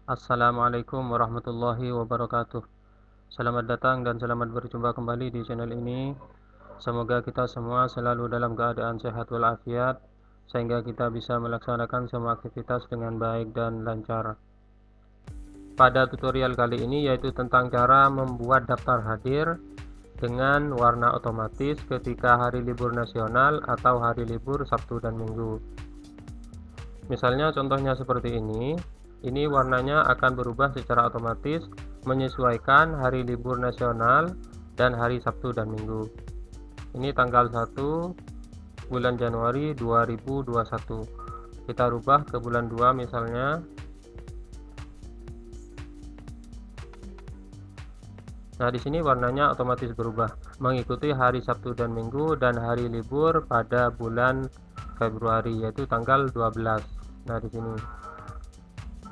Assalamualaikum warahmatullahi wabarakatuh. Selamat datang dan selamat berjumpa kembali di channel ini. Semoga kita semua selalu dalam keadaan sehat walafiat, sehingga kita bisa melaksanakan semua aktivitas dengan baik dan lancar. Pada tutorial kali ini yaitu tentang cara membuat daftar hadir dengan warna otomatis ketika hari libur nasional atau hari libur Sabtu dan Minggu. Misalnya contohnya seperti ini. Ini warnanya akan berubah secara otomatis menyesuaikan hari libur nasional dan hari Sabtu dan Minggu. Ini tanggal 1 bulan Januari 2021. Kita rubah ke bulan 2 misalnya. Nah, di sini warnanya otomatis berubah mengikuti hari Sabtu dan Minggu dan hari libur pada bulan Februari, yaitu tanggal 12. Nah, di sini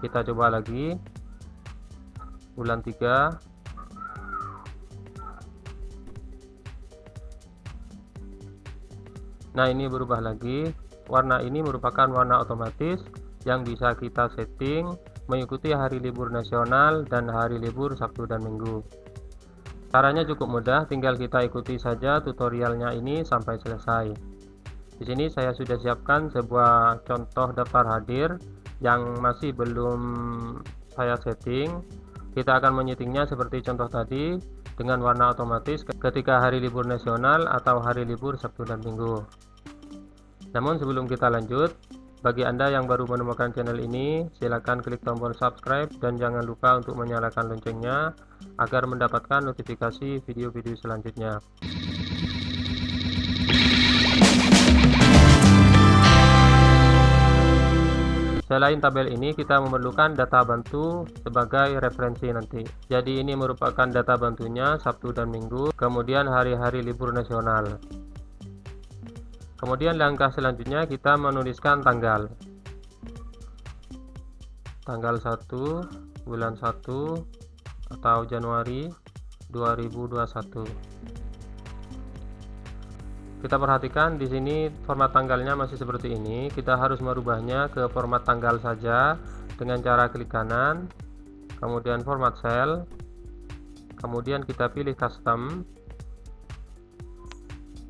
kita coba lagi bulan 3. Nah, ini berubah lagi. Warna ini merupakan warna otomatis yang bisa kita setting mengikuti hari libur nasional dan hari libur Sabtu dan Minggu. Caranya cukup mudah, tinggal kita ikuti saja tutorialnya ini sampai selesai. Di sini saya sudah siapkan sebuah contoh daftar hadir yang masih belum saya setting. Kita akan menyetingnya seperti contoh tadi dengan warna otomatis ketika hari libur nasional atau hari libur Sabtu dan Minggu. Namun sebelum kita lanjut, bagi Anda yang baru menemukan channel ini, silakan klik tombol subscribe dan jangan lupa untuk menyalakan loncengnya agar mendapatkan notifikasi video-video selanjutnya. Selain tabel ini, kita memerlukan data bantu sebagai referensi nanti. Jadi ini merupakan data bantunya Sabtu dan Minggu, kemudian hari-hari libur nasional. Kemudian langkah selanjutnya kita menuliskan tanggal. Tanggal 1 bulan 1 atau Januari 2021. Kita perhatikan di sini format tanggalnya masih seperti ini. Kita harus merubahnya ke format tanggal saja dengan cara klik kanan, kemudian format cell, kemudian kita pilih custom.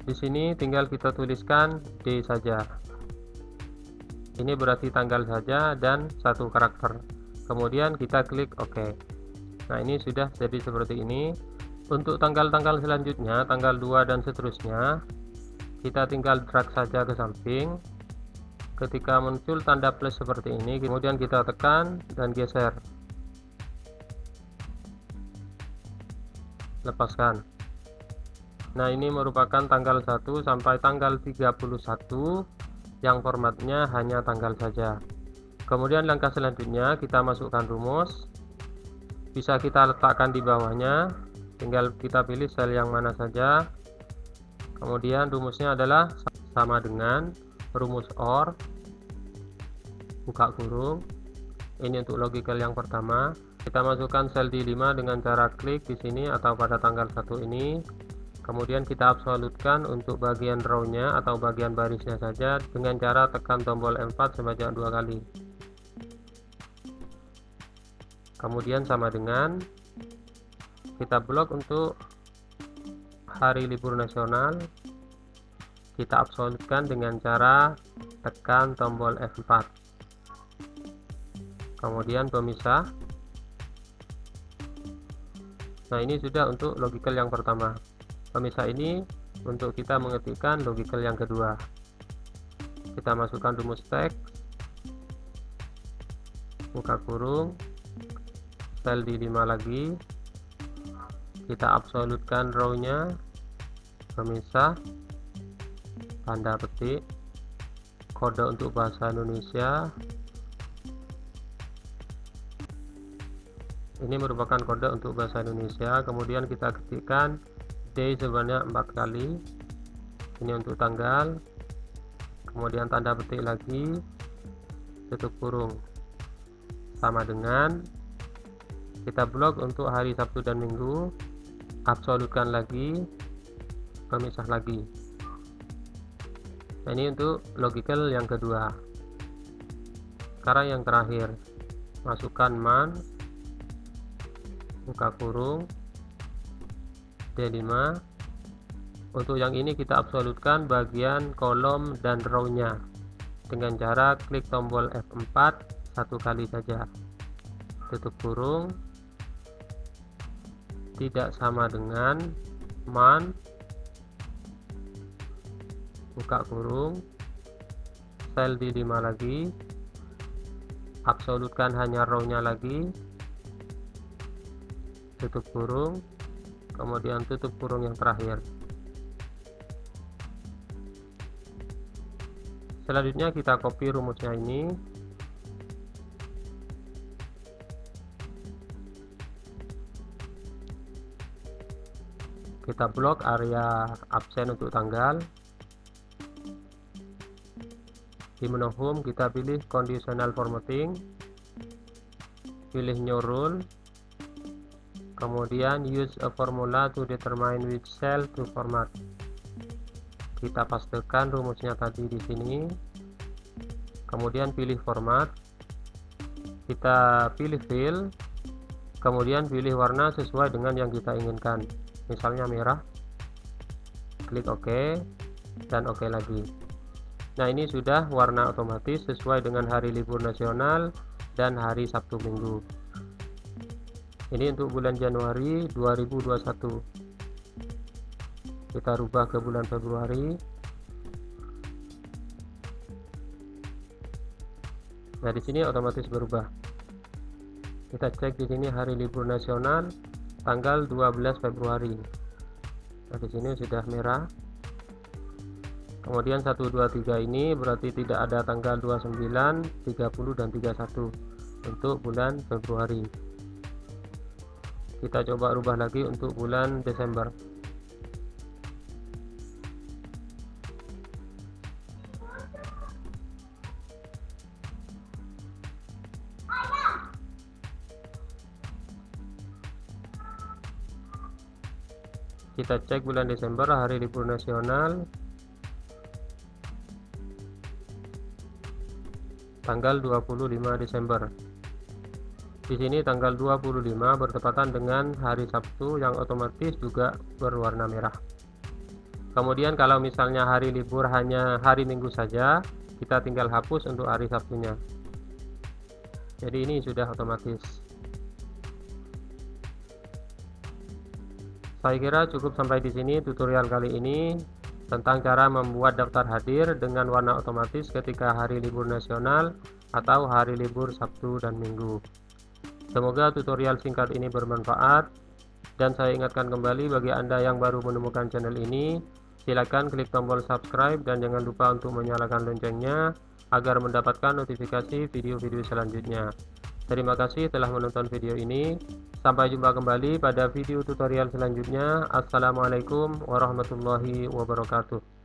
Di sini tinggal kita tuliskan D saja. Ini berarti tanggal saja dan satu karakter. Kemudian kita klik OK. Nah, ini sudah jadi seperti ini. Untuk tanggal-tanggal selanjutnya, tanggal 2 dan seterusnya, kita tinggal drag saja ke samping. Ketika muncul tanda plus seperti ini, kemudian kita tekan dan geser. Lepaskan. Nah, ini merupakan tanggal 1 sampai tanggal 31 yang formatnya hanya tanggal saja. Kemudian langkah selanjutnya kita masukkan rumus. Bisa kita letakkan di bawahnya. Tinggal kita pilih sel yang mana saja. Kemudian rumusnya adalah sama dengan rumus OR buka kurung. Ini untuk logical yang pertama. Kita masukkan sel D5 dengan cara klik di sini atau pada tanggal 1 ini. Kemudian kita absolutkan untuk bagian row-nya atau bagian barisnya saja dengan cara tekan tombol F4 sebanyak 2 kali. Kemudian sama dengan kita blok untuk hari libur nasional, kita absolutkan dengan cara tekan tombol F4. Kemudian pemisah. Nah, ini sudah untuk logical yang pertama. Pemisah ini untuk kita mengetikkan logical yang kedua. Kita masukkan rumus teks, buka kurung, sel D5 lagi, kita absolutkan row-nya, pemisah, tanda petik, kode untuk bahasa Indonesia. Ini merupakan kode untuk bahasa Indonesia. Kemudian kita ketikkan D sebanyak 4 kali. Ini untuk tanggal. Kemudian tanda petik lagi, tutup kurung. Sama dengan kita blok untuk hari Sabtu dan Minggu, absolutkan lagi, pemisah lagi. Nah, ini untuk logical yang kedua. Sekarang yang terakhir, masukkan man, buka kurung, D5. Untuk yang ini kita absolutkan bagian kolom dan row-nya dengan cara klik tombol F4 satu kali saja, tutup kurung, tidak sama dengan man, buka kurung, sel D5 lagi, absolutkan hanya row-nya lagi, tutup kurung, kemudian tutup kurung yang terakhir. Selanjutnya kita copy rumusnya ini, kita blok area absen untuk tanggal. Di menu home kita pilih conditional formatting, pilih new rule, kemudian use a formula to determine which cell to format. Kita pastekan rumusnya tadi di sini, kemudian pilih format, kita pilih fill, kemudian pilih warna sesuai dengan yang kita inginkan, misalnya merah, klik OK dan OK lagi. Nah, ini sudah warna otomatis sesuai dengan hari libur nasional dan hari Sabtu Minggu. Ini untuk bulan Januari 2021. Kita rubah ke bulan Februari. Nah, di sini otomatis berubah. Kita cek di sini hari libur nasional tanggal 12 Februari. Nah, di sini sudah merah. Kemudian 1 2 3 ini berarti tidak ada tanggal 29, 30 dan 31 untuk bulan Februari. Kita coba rubah lagi untuk bulan Desember. Kita cek bulan Desember hari libur nasional tanggal 25 Desember. Di sini tanggal 25 bertepatan dengan hari Sabtu yang otomatis juga berwarna merah. Kemudian kalau misalnya hari libur hanya hari Minggu saja, kita tinggal hapus untuk hari Sabtunya. Jadi ini sudah otomatis. Saya kira cukup sampai di sini tutorial kali ini tentang cara membuat daftar hadir dengan warna otomatis ketika hari libur nasional atau hari libur Sabtu dan Minggu. Semoga tutorial singkat ini bermanfaat, dan saya ingatkan kembali bagi Anda yang baru menemukan channel ini, silakan klik tombol subscribe dan jangan lupa untuk menyalakan loncengnya agar mendapatkan notifikasi video-video selanjutnya. Terima kasih telah menonton video ini. Sampai jumpa kembali pada video tutorial selanjutnya. Assalamualaikum warahmatullahi wabarakatuh.